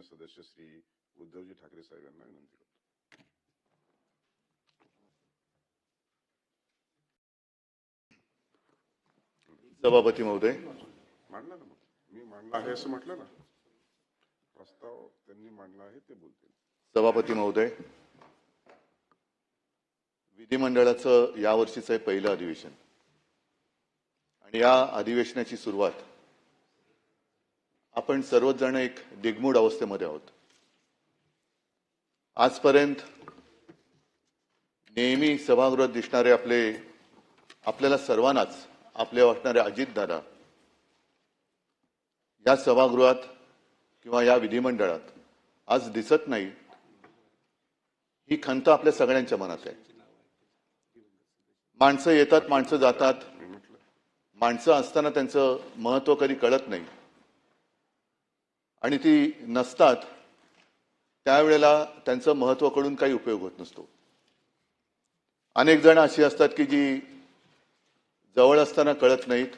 सदस्य श्री उद्धवजी ठाकरे साहेबांना विनंती करतो. सभापती महोदय, मांडला ना, मी मांडला आहे असं म्हटलं ना. प्रस्ताव त्यांनी मांडला आहे ते बोलतील. सभापती महोदय, विधिमंडळाचं यावर्षीचं हे पहिलं अधिवेशन आणि या अधिवेशनाची सुरुवात आपण सर्वच जण एक दिग्मूढ अवस्थेमध्ये आहोत. आजपर्यंत नेहमी सभागृहात दिसणारे आपल्याला सर्वांनाच आपले वाटणारे अजितदादा या सभागृहात किंवा या विधिमंडळात आज दिसत नाही, ही खंत आपल्या सगळ्यांच्या मनात आहे. माणसं येतात, माणसं जातात, माणसं असताना त्यांचं महत्त्व कधी कळत नाही आणि ती नसतात त्यावेळेला त्यांचं महत्त्व कळून काही उपयोग होत नसतो. अनेक जण अशी असतात की जी जवळ असताना कळत नाहीत,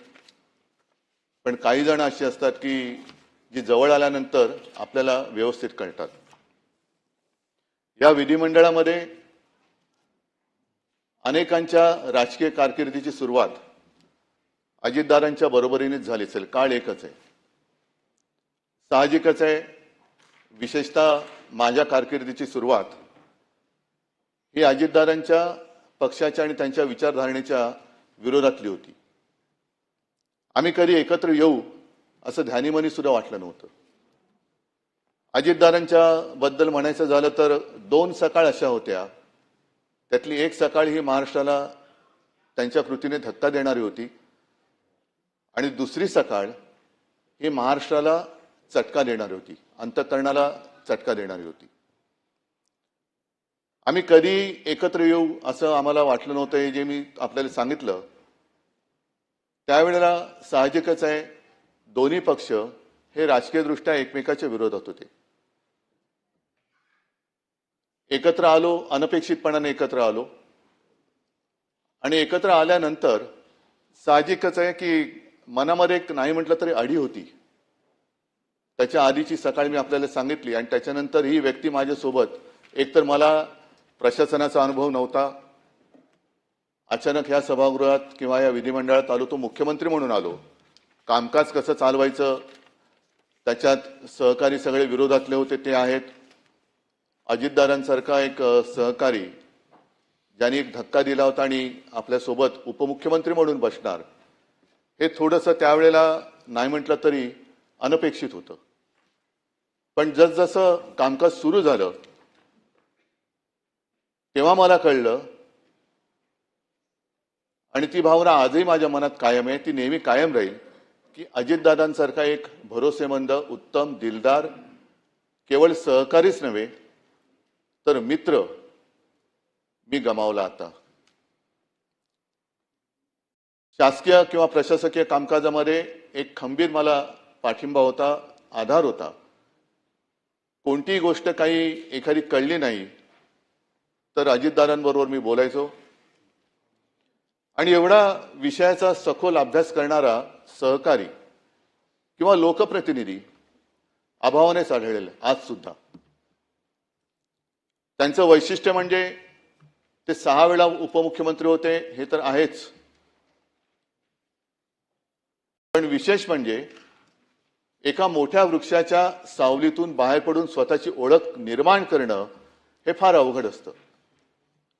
पण काही जण अशी असतात की जी जवळ आल्यानंतर आपल्याला व्यवस्थित कळतात. या विधिमंडळामध्ये अनेकांच्या राजकीय कारकिर्दीची सुरुवात अजितदादांच्या बरोबरीनेच झाली असेल. काळ एकच आहे, साहजिकच आहे. विशेषतः माझ्या कारकिर्दीची सुरुवात ही अजितदादांच्या पक्षाच्या आणि त्यांच्या विचारधारणेच्या विरोधातली होती. आम्ही कधी एकत्र येऊ असं ध्यानीमनी सुद्धा वाटलं नव्हतं. अजितदादांच्या बद्दल म्हणायचं झालं तर 2 सकाळ अशा होत्या, त्यातली एक सकाळ ही महाराष्ट्राला त्यांच्या कृतीने धक्का देणारी होती आणि दुसरी सकाळ ही महाराष्ट्राला चटका देणारी होती, अंतःकरणाला चटका देणारी होती. आम्ही कधी एकत्र येऊ असं आम्हाला वाटलं नव्हतं. हे जे मी आपल्याला सांगितलं त्यावेळेला साहजिकच आहे, दोन्ही पक्ष हे राजकीयदृष्ट्या एकमेकाच्या विरोधात होते. एकत्र आलो, अनपेक्षितपणाने एकत्र आलो आणि एकत्र आल्यानंतर साहजिकच आहे की मनामध्ये एक नाही म्हटलं तरी अढी होती. त्याच्या आधीची सकाळ मी आपल्याला सांगितली आणि त्याच्यानंतर ही व्यक्ती माझ्यासोबत, एकतर मला प्रशासनाचा अनुभव नव्हता, अचानक ह्या सभागृहात किंवा या विधिमंडळात आलो तो मुख्यमंत्री म्हणून आलो. कामकाज कसं चालवायचं त्याच्यात सहकारी सगळे विरोधातले होते ते आहेत. अजितदादांसारखा एक सहकारी ज्यांनी एक धक्का दिला होता आणि आपल्यासोबत उपमुख्यमंत्री म्हणून बसणार, हे थोडंसं त्यावेळेला नाही म्हटलं तरी अनपेक्षित होतं. पण जसजसं कामकाज सुरू झालं तेव्हा मला कळलं आणि ती भावना आजही माझ्या मनात कायम आहे, ती नेहमी कायम राहील की अजितदादांसारखा एक भरोसेमंद, उत्तम, दिलदार केवळ सहकारीच नव्हे तर मित्र मी गमावला. आता शासकीय किंवा प्रशासकीय कामकाजामध्ये एक खंबीर मला पाठिंबा होता, आधार होता. कोणतीही गोष्ट काही एखादी कळली नाही तर अजितदादांबरोबर मी बोलायचो आणि एवढा विषयाचा सखोल अभ्यास करणारा सहकारी किंवा लोकप्रतिनिधी अभावानेच आढळेल आज सुद्धा. त्यांचं वैशिष्ट्य म्हणजे ते 6 वेळा उपमुख्यमंत्री होते हे तर आहेच, पण विशेष म्हणजे एका मोठ्या वृक्षाच्या सावलीतून बाहेर पडून स्वतःची ओळख निर्माण करणं हे फार अवघड असतं.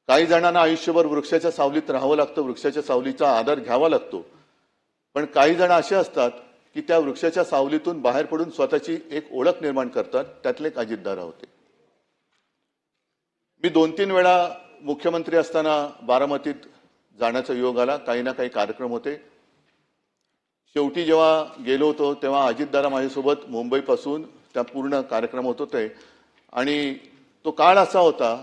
काही जणांना आयुष्यभर वृक्षाच्या सावलीत राहावं लागतं, वृक्षाच्या सावलीचा आधार घ्यावा लागतो, पण काही जण असे असतात की त्या वृक्षाच्या सावलीतून बाहेर पडून स्वतःची एक ओळख निर्माण करतात. त्यातले एक अजितदादा होते. मी 2-3 वेळा मुख्यमंत्री असताना बारामतीत जाण्याचा योग आला. काही ना काही कार्यक्रम होते. शेवटी जेव्हा गेलो होतो तेव्हा अजितदादा माझ्यासोबत मुंबईपासून त्या पूर्ण कार्यक्रम होत होते आणि तो काळ असा होता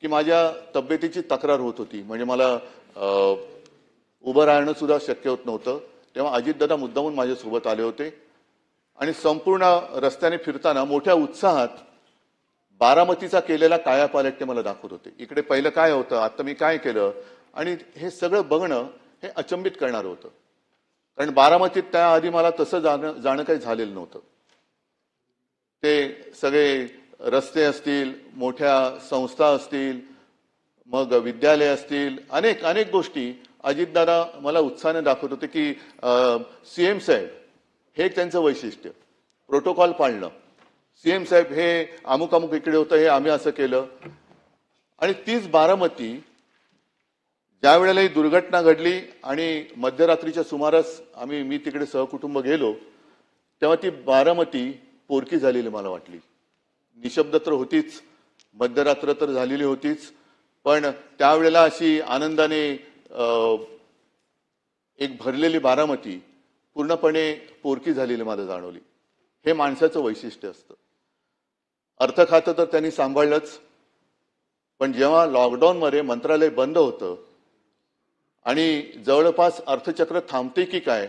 की माझ्या तब्येतीची तक्रार होत होती. म्हणजे मला उभं राहणं सुद्धा शक्य होत नव्हतं. तेव्हा अजितदादा मुद्दामून माझ्यासोबत आले होते आणि संपूर्ण रस्त्याने फिरताना मोठ्या उत्साहात बारामतीचा केलेला कायापालट ते मला दाखवत होते. इकडे पहिलं काय होतं, आता मी काय केलं, आणि हे सगळं बघणं हे अचंबित करणारं होतं. कारण बारामतीत त्याआधी मला तसं जाणं काही झालेलं नव्हतं. ते सगळे रस्ते असतील, मोठ्या संस्था असतील, मग विद्यालय असतील, अनेक अनेक गोष्टी अजितदादा मला उत्साहाने दाखवत होते की सीएम साहेब हे एक त्यांचं वैशिष्ट्य, प्रोटोकॉल पाळणं. सीएम साहेब हे अमुक अमुक इकडे होतं, हे आम्ही असं केलं. आणि तीच बारामती ज्या वेळेला ही दुर्घटना घडली आणि मध्यरात्रीच्या सुमारास मी तिकडे सहकुटुंब गेलो, तेव्हा ती बारामती पोरकी झालेली मला वाटली. निशब्द तर होतीच, मध्यरात्र तर झालेली होतीच, पण त्यावेळेला अशी आनंदाने एक भरलेली बारामती पूर्णपणे पोरकी झालेली मला जाणवली. हे माणसाचं वैशिष्ट्य असतं. अर्थ खातं तर त्यांनी सांभाळलंच, पण जेव्हा लॉकडाऊनमध्ये मंत्रालय बंद होतं आणि जवळपास अर्थचक्र थांबते की काय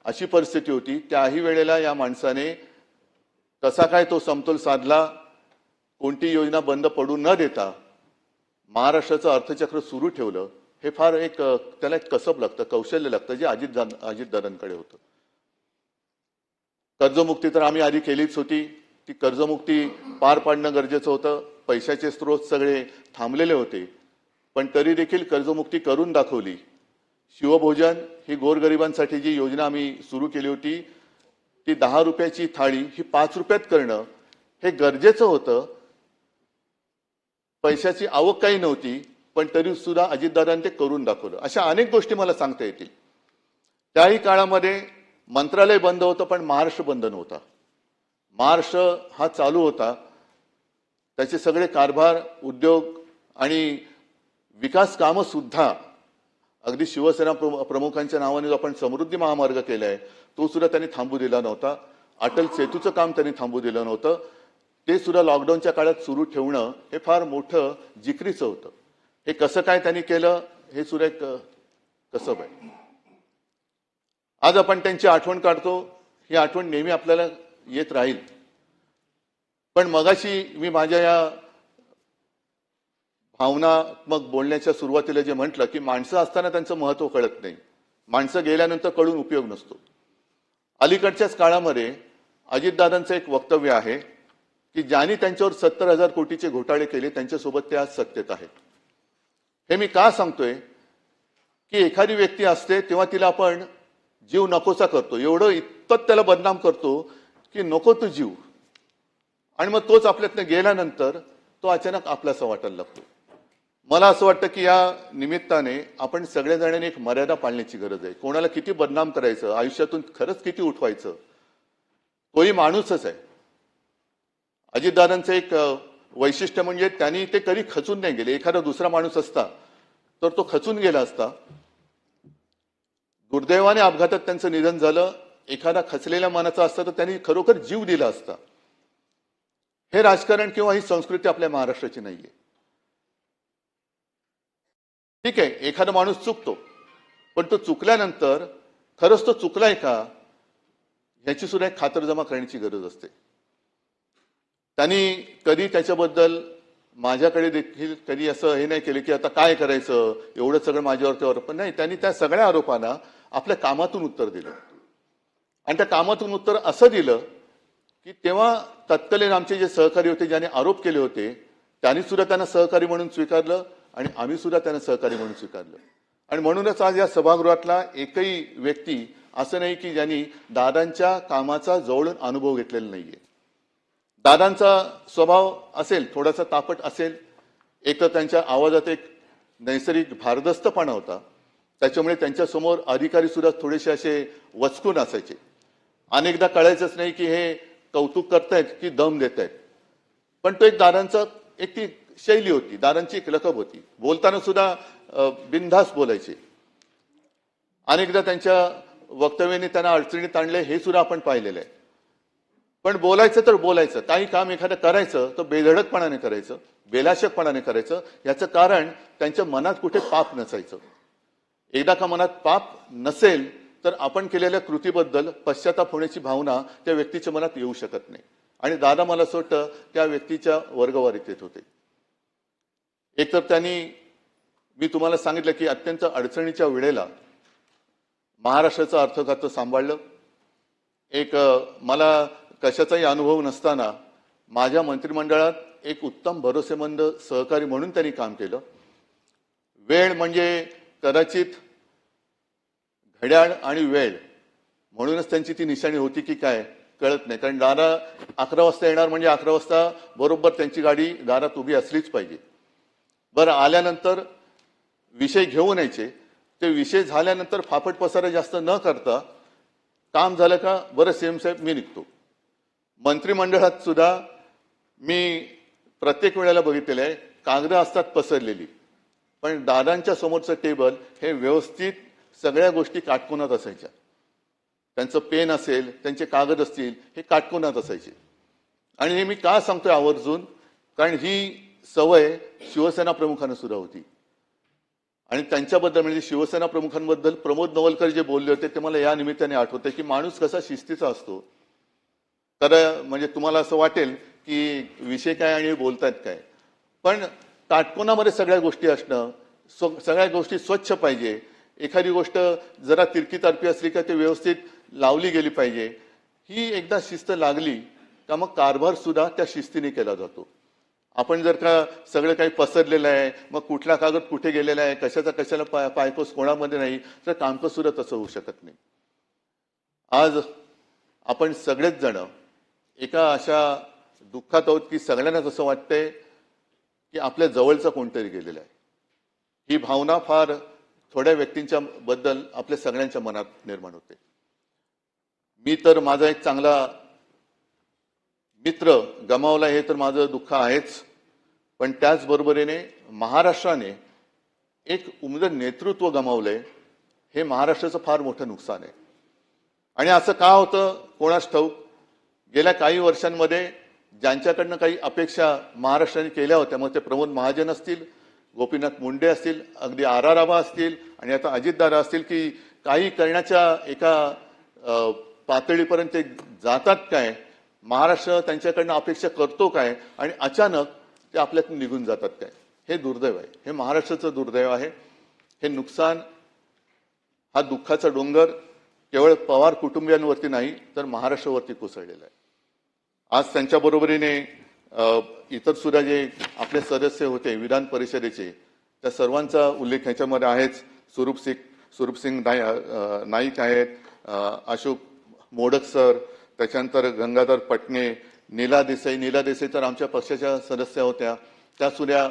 अशी परिस्थिती होती, त्याही वेळेला या माणसाने कसा काय तो समतोल साधला, कोणती योजना बंद पडू न देता महाराष्ट्राचं अर्थचक्र सुरू ठेवलं. हे फार त्याला एक कसब लागतं, कौशल्य लागतं, जे अजितदादांकडे होतं. कर्जमुक्ती तर आम्ही आधी केलीच होती. ती कर्जमुक्ती पार पाडणं गरजेचं होतं. पैशाचे स्रोत सगळे थांबलेले होते, पण तरी देखील कर्जमुक्ती करून दाखवली. शिवभोजन ही गोरगरिबांसाठी जी योजना आम्ही सुरू केली होती, ती 10 रुपयाची थाळी ही 5 रुपयात करणं हे गरजेचं होतं. पैशाची आवक काही नव्हती, पण तरी सुद्धा अजितदादांनी ते करून दाखवलं. अशा अनेक गोष्टी मला सांगता येतील. त्याही काळामध्ये मंत्रालय बंद होतं, पण महाराष्ट्र बंद नव्हता. महाराष्ट्र हा चालू होता. त्याचे सगळे कारभार, उद्योग आणि विकास कामं सुद्धा, अगदी शिवसेना प्रमुखांच्या नावाने जो आपण समृद्धी महामार्ग केलाय तो सुद्धा त्यांनी थांबू दिला नव्हता. अटल सेतूचं काम त्यांनी थांबू दिलं नव्हतं. ते सुद्धा लॉकडाऊनच्या काळात सुरू ठेवणं हे फार मोठं जिकरीचं होतं. हे कसं काय त्यांनी केलं हे सुद्धा एक कसब आहे. आज आपण त्यांची आठवण काढतो. ही आठवण नेहमी आपल्याला येत राहील. पण मगाशी मी माझ्या या भावनात्मक बोलण्याच्या सुरुवातीला जे म्हटलं की माणसं असताना त्यांचं महत्व कळत नाही, माणसं गेल्यानंतर कळून उपयोग नसतो. अलीकडच्याच काळामध्ये अजितदादांचं एक वक्तव्य आहे की ज्यांनी त्यांच्यावर 70,000 कोटीचे घोटाळे केले त्यांच्यासोबत ते आज सत्तेत आहेत. हे मी का सांगतोय की एखादी व्यक्ती असते तेव्हा तिला आपण जीव नकोसा करतो, एवढं इतपत त्याला बदनाम करतो की नको तो जीव, आणि मग तोच आपल्यातनं गेल्यानंतर तो अचानक आपलासा वाटायला लागतो. मला असं वाटतं की या निमित्ताने आपण सगळ्याजणांनी एक मर्यादा पाळण्याची गरज आहे. कोणाला किती बदनाम करायचं, आयुष्यातून खरंच किती उठवायचं, तोही माणूसच आहे. अजितदादांचं एक वैशिष्ट्य म्हणजे त्यांनी ते कधी खचून नाही गेले. एखादा दुसरा माणूस असता तर तो खचून गेला असता. दुर्दैवाने अपघातात त्यांचं निधन झालं. एखादा खचलेल्या मनाचा असता तर त्यांनी खरोखर जीव दिला असता. हे राजकारण किंवा ही संस्कृती आपल्या महाराष्ट्राची नाहीये. ठीक आहे, एखादा माणूस चुकतो, पण तो चुकल्यानंतर खरंच तो चुकलाय का याची सुद्धा एक खातरजमा करण्याची गरज असते. त्यांनी कधी त्याच्याबद्दल माझ्याकडे देखील कधी असं हे नाही केलं की आता काय करायचं, एवढं सगळं माझ्यावरती आरोप नाही. त्यांनी त्या सगळ्या आरोपांना आपल्या कामातून उत्तर दिलं. आणि त्या कामातून उत्तर असं दिलं की तेव्हा तत्कालीन आमचे जे सहकारी होते, ज्याने आरोप केले होते, त्यांनी सुद्धा त्यांना सहकारी म्हणून स्वीकारलं आणि आम्ही सुद्धा त्यांना सहकारी म्हणून स्वीकारलं. आणि म्हणूनच आज या सभागृहातला एकही व्यक्ती असं नाही की ज्यांनी दादांच्या कामाचा जवळून अनुभव घेतलेला नाहीये. दादांचा स्वभाव असेल, थोडासा तापट असेल, एक तर त्यांच्या आवाजात एक नैसर्गिक भारदस्तपणा होता, त्याच्यामुळे त्यांच्यासमोर अधिकारी सुद्धा थोडेसे असे वचकून असायचे. अनेकदा कळायचंच नाही की हे कौतुक करतायत की दम देत आहेत. पण तो एक दादांचा एक ती शैली होती, दादांची एक लकब होती. बोलताना सुद्धा बिनधास्त बोलायचे. अनेकदा त्यांच्या वक्तव्याने त्यांना अडचणीत आणले हे सुद्धा आपण पाहिलेलं आहे. पण बोलायचं तर बोलायचं, काही काम एखादं करायचं तर बेधडकपणाने करायचं, बेलाशकपणाने करायचं. याचं कारण त्यांच्या मनात कुठे पाप नसायचं. एकदा का मनात पाप नसेल तर आपण केलेल्या कृतीबद्दल पश्चाताप होण्याची भावना त्या व्यक्तीच्या मनात येऊ शकत नाही. आणि दादा मला असं वाटतं त्या व्यक्तीच्या वर्गवारीत येत होते. एकतर त्यांनी, मी तुम्हाला सांगितलं की अत्यंत अडचणीच्या वेळेला महाराष्ट्राचं अर्थखातं सांभाळलं. एक मला कशाचाही अनुभव नसताना माझ्या मंत्रिमंडळात एक उत्तम भरोसेमंद सहकारी म्हणून त्यांनी काम केलं. वेळ म्हणजे कदाचित घड्याळ आणि वेळ म्हणूनच त्यांची ती निशाणी होती की काय कळत नाही. कारण दादा 11 वाजता येणार म्हणजे 11 वाजता बरोबर त्यांची गाडी दारात उभी असलीच पाहिजे. बरं, आल्यानंतर विषय घेऊन यायचे. ते विषय झाल्यानंतर फापट पसारा जास्त न करता काम झालं का बरं सेम साहेब मी निघतो. मंत्रिमंडळात सुद्धा मी प्रत्येक वेळेला बघितलेलं आहे, कागदं असतात पसरलेली, पण दादांच्या समोरचं टेबल हे व्यवस्थित सगळ्या गोष्टी काटकोनात असायच्या. त्यांचं पेन असेल, त्यांचे कागद असतील, हे काटकोनात असायचे. आणि हे मी का सांगतोय आवर्जून, कारण ही सवय शिवसेना प्रमुखांना सुद्धा होती. आणि त्यांच्याबद्दल म्हणजे शिवसेना प्रमुखांबद्दल प्रमोद नवलकर जे बोलले होते ते मला या निमित्ताने आठवते की माणूस कसा शिस्तीचा असतो. तर म्हणजे तुम्हाला असं वाटेल की विषय काय आणि बोलतायत काय, पण काटकोनामध्ये सगळ्या गोष्टी असणं, सगळ्या गोष्टी स्वच्छ पाहिजे. एखादी गोष्ट जरा तिरकी तारपी असली का ते व्यवस्थित लावली गेली पाहिजे. ही एकदा शिस्त लागली का मग कारभार सुद्धा त्या शिस्तीने केला जातो. आपण जर का सगळं काही पसरलेलं आहे, मग कुठला कागद कुठे गेलेला आहे, कशाचा कशाला पायकोस कोणामध्ये नाही, तर कामकाज सुद्धा तसं होऊ शकत नाही. आज आपण सगळेच जण एका अशा दुःखात आहोत की सगळ्यांनाच असं वाटतंय की आपल्या जवळचं कोणतरी गेलेलं आहे. ही भावना फार थोड्या व्यक्तींच्या बद्दल आपल्या सगळ्यांच्या मनात निर्माण होते. मी तर माझा एक चांगला मित्र गमावला हे तर माझं दुःख आहेच, पण त्याचबरोबरीने महाराष्ट्राने एक उमदं नेतृत्व गमावलंय, हे महाराष्ट्राचं फार मोठं नुकसान आहे. आणि असं का होतं कोणास ठाऊक. गेल्या काही वर्षांमध्ये ज्यांच्याकडनं काही अपेक्षा महाराष्ट्राने केल्या होत्या, मग ते प्रमोद महाजन असतील, गोपीनाथ मुंडे असतील, अगदी आर.आर. आबा असतील आणि आता अजितदादा असतील, की काही करण्याच्या एका पातळीपर्यंत ते जातात काय, महाराष्ट्र त्यांच्याकडनं अपेक्षा करतो काय, आणि अचानक ते आपल्यातून निघून जातात काय. हे दुर्दैव आहे, हे महाराष्ट्राचं दुर्दैव आहे. हे नुकसान, हा दुःखाचा डोंगर केवळ पवार कुटुंबियांवरती नाही तर महाराष्ट्रावरती कोसळलेला आहे. आज त्यांच्या बरोबरीने इतर सुद्धा जे आपले सदस्य होते विधान परिषदेचे, त्या सर्वांचा उल्लेख ह्याच्यामध्ये आहेच. स्वरूपसिंग नाईक आहेत, अशोक मोडक सर, त्याच्यानंतर गंगाधर पटणे, नीला देसाई तर आमच्या पक्षाच्या सदस्य होत्या. त्या सुद्धा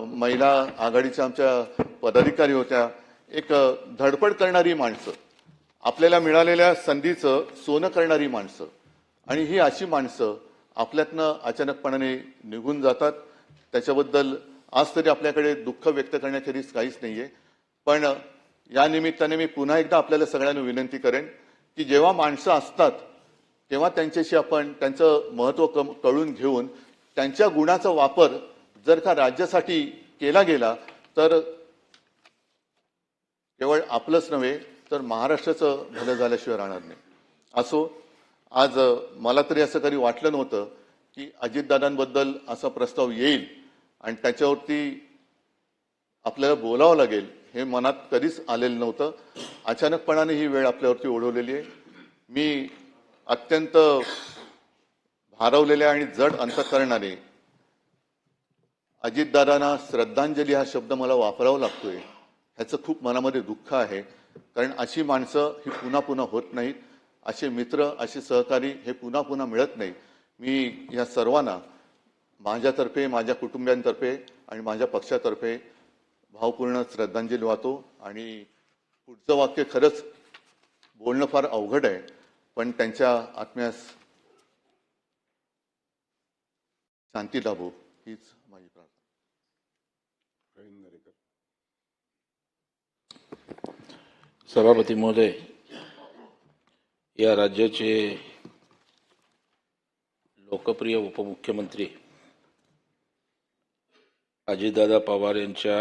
महिला आघाडीच्या आमच्या पदाधिकारी होत्या. एक धडपड करणारी माणसं, आपल्याला मिळालेल्या संधीचं सोनं करणारी माणसं, आणि ही अशी माणसं आपल्यातनं अचानकपणाने निघून जातात. त्याच्याबद्दल आज तरी आपल्याकडे दुःख व्यक्त करण्याखेरीज काहीच नाहीये. पण या निमित्ताने मी पुन्हा एकदा आपल्याला सगळ्यांना विनंती करेन की जेव्हा माणसं असतात तेव्हा त्यांच्याशी आपण त्यांचं महत्त्व कळून घेऊन त्यांच्या गुणाचा वापर जर का राज्यासाठी केला गेला तर केवळ आपलंच नव्हे तर महाराष्ट्राचं भलं झाल्याशिवाय राहणार नाही. असो, आज मला तरी असं कधी वाटलं नव्हतं की अजितदादांबद्दल असा प्रस्ताव येईल आणि त्याच्यावरती आपल्याला बोलावं लागेल, हे मनात कधीच आलेलं नव्हतं. अचानकपणाने ही वेळ आपल्यावरती ओढवलेली आहे. मी अत्यंत भारावलेल्या आणि जड अंतःकरणाने अजितदादांना श्रद्धांजली हा शब्द मला वापरावा लागतोय, ह्याचं खूप मनामध्ये दुःख आहे. कारण अशी माणसं ही पुन्हा पुन्हा होत नाहीत, असे मित्र, असे सहकारी हे पुन्हा पुन्हा मिळत नाहीत. मी या सर्वांना माझ्यातर्फे, माझ्या कुटुंबियांतर्फे आणि माझ्या पक्षातर्फे भावपूर्ण श्रद्धांजली वाहतो. आणि पुढचं वाक्य खरंच बोलणं फार अवघड आहे, पण त्यांच्या आत्म्यास शांती लाभो हीच माझी प्रार्थना. सभापती महोदय, या राज्याचे लोकप्रिय उपमुख्यमंत्री अजितदादा पवार यांच्या